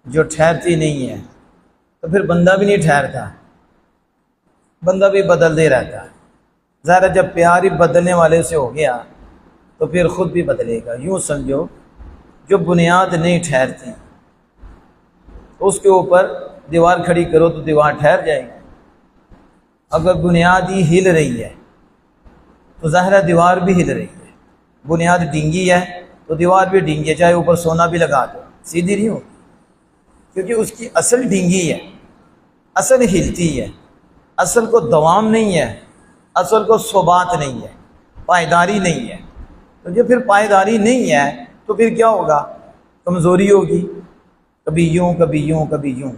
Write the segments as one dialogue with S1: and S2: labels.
S1: جو ٹھہرتی نہیں ہے تو پھر بندہ بھی نہیں ٹھہرتا، بندہ بھی بدلتے رہتا ہے۔ ظاہر جب پیار ہی بدلنے والے سے ہو گیا تو پھر خود بھی بدلے گا۔ یوں سمجھو جو بنیاد نہیں ٹھہرتی اس کے اوپر دیوار کھڑی کرو تو دیوار ٹھہر جائے گی۔ اگر بنیاد ہی ہل رہی ہے تو ظاہر دیوار بھی ہل رہی ہے۔ بنیاد ڈینگی ہے تو دیوار بھی ڈینگی ہے، چاہے اوپر سونا بھی لگا دو سیدھی نہیں ہوگی، کیونکہ اس کی اصل ڈینگی ہے، اصل ہلتی ہے، اصل کو دوام نہیں ہے، اصل کو ثبات نہیں ہے، پائیداری نہیں ہے۔ تو جب پھر پائیداری نہیں ہے تو پھر کیا ہوگا؟ کمزوری ہوگی، کبھی یوں کبھی یوں کبھی یوں۔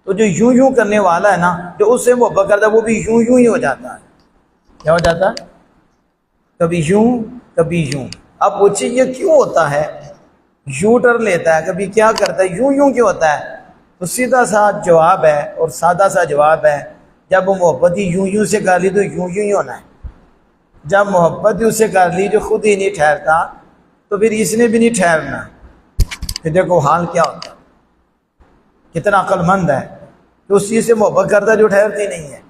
S1: تو جو یوں یوں کرنے والا ہے نا، جو اس سے محبت کرتا ہے وہ بھی یوں یوں ہی ہو جاتا ہے۔ کیا ہو جاتا ہے؟ کبھی یوں کبھی یوں۔ اب پوچھیں یہ کیوں ہوتا ہے؟ یوں ٹر لیتا ہے، کبھی کیا کرتا ہے، یوں یوں کیوں ہوتا ہے؟ تو سیدھا سا جواب ہے اور سادہ سا جواب ہے، جب وہ محبت ہی یوں یوں سے کر لی تو یوں یوں ہی ہونا ہے۔ جب محبت ہی اس سے کر لی جو خود ہی نہیں ٹھہرتا تو پھر اس نے بھی نہیں ٹھہرنا۔ پھر دیکھو حال کیا ہوتا ہے، کتنا عقل مند ہے کہ اس چیز سے محبت کرتا ہے جو ٹھہرتی نہیں ہے۔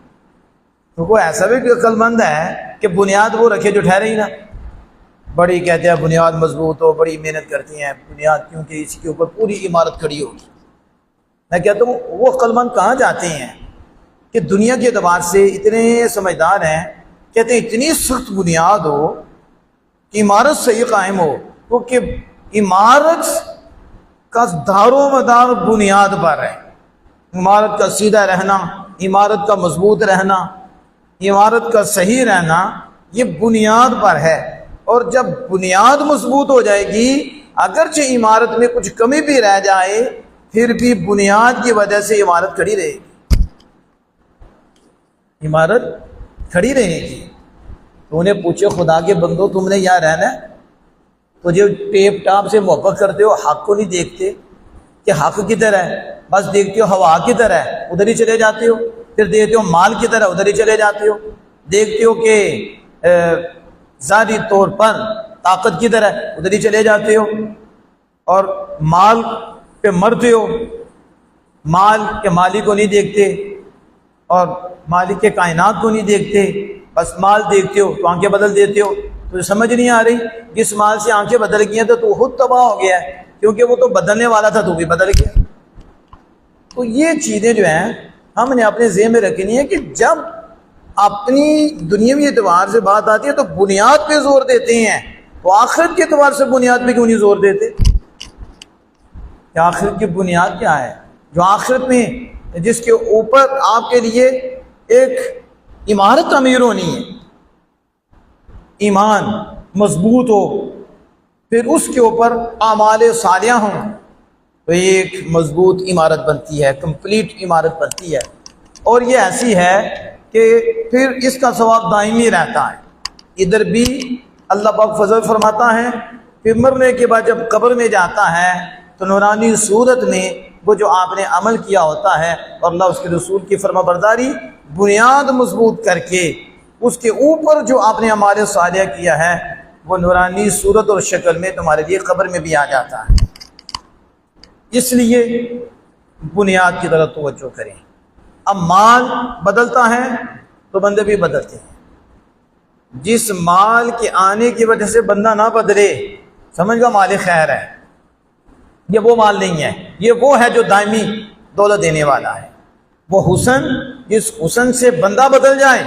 S1: تو وہ ایسا بھی عقل مند ہے کہ بنیاد وہ رکھے جو ٹھہرے ہی نہ۔ بڑی کہتے ہیں بنیاد مضبوط ہو، بڑی محنت کرتی ہیں بنیاد، کیونکہ اس کے اوپر پوری عمارت کھڑی ہوگی۔ میں کہتا ہوں وہ عقل مند کہاں جاتے ہیں کہ دنیا کے اعتبار سے اتنے سمجھدار ہیں، کہتے ہیں اتنی سخت بنیاد ہو کہ عمارت صحیح قائم ہو، کیونکہ عمارت کا دار و مدار بنیاد پر ہے۔ عمارت کا سیدھا رہنا، عمارت کا مضبوط رہنا، عمارت کا صحیح رہنا یہ بنیاد پر ہے۔ اور جب بنیاد مضبوط ہو جائے گی، اگرچہ عمارت میں کچھ کمی بھی رہ جائے پھر بھی بنیاد کی وجہ سے عمارت کھڑی رہے گی، عمارت کھڑی رہے گی۔ تو انہیں پوچھے خدا کے بندو تم نے یہاں رہنا ہے تو جو ٹیپ ٹاپ سے محبت کرتے ہو حق کو نہیں دیکھتے کہ حق کدھر ہے، بس دیکھتے ہو ہوا کدھر ہے ادھر ہی چلے جاتے ہو، پھر دیکھتے ہو مال کدھر ہے ادھر ہی چلے جاتے ہو، دیکھتے ہو کہ ظاہری طور پر طاقت کدھر ہے ادھر ہی چلے جاتے ہو، اور مال پہ مرتے ہو، مال کے مالک کو نہیں دیکھتے اور مالک کے کائنات کو نہیں دیکھتے، بس مال دیکھتے ہو تو آنکھیں بدل دیتے ہو۔ تو سمجھ نہیں آ رہی، جس مال سے آنکھیں بدل گئی ہیں تو خود تباہ ہو گیا ہے، کیونکہ وہ تو بدلنے والا تھا تو بھی بدل گیا۔ تو یہ چیزیں جو ہیں ہم نے اپنے ذہن میں رکھنی ہے کہ جب اپنی دنیاوی اعتبار سے بات آتی ہے تو بنیاد پہ زور دیتے ہیں، تو آخرت کے اعتبار سے بنیاد پہ کیوں نہیں زور دیتے؟ کہ آخرت کی بنیاد کیا ہے؟ جو آخرت میں جس کے اوپر آپ کے لیے ایک عمارت تعمیر ہونی ہے، ایمان مضبوط ہو، پھر اس کے اوپر اعمال صالحہ ہوں، تو یہ ایک مضبوط عمارت بنتی ہے، کمپلیٹ عمارت بنتی ہے۔ اور یہ ایسی ہے کہ پھر اس کا ثواب دائمی رہتا ہے۔ ادھر بھی اللہ پاک فضل فرماتا ہے، پھر مرنے کے بعد جب قبر میں جاتا ہے تو نورانی صورت میں وہ جو آپ نے عمل کیا ہوتا ہے اور اللہ اس کے رسول کی فرما برداری بنیاد مضبوط کر کے اس کے اوپر جو آپ نے اعمال صالحہ کیا ہے وہ نورانی صورت اور شکل میں تمہارے لیے قبر میں بھی آ جاتا ہے۔ اس لیے بنیاد کی طرف توجہ کریں۔ اب مال بدلتا ہے تو بندے بھی بدلتے ہیں۔ جس مال کے آنے کی وجہ سے بندہ نہ بدلے، سمجھ گا مال خیر ہے، یہ وہ مال نہیں ہے، یہ وہ ہے جو دائمی دولت دینے والا ہے۔ وہ حسن، جس حسن سے بندہ بدل جائے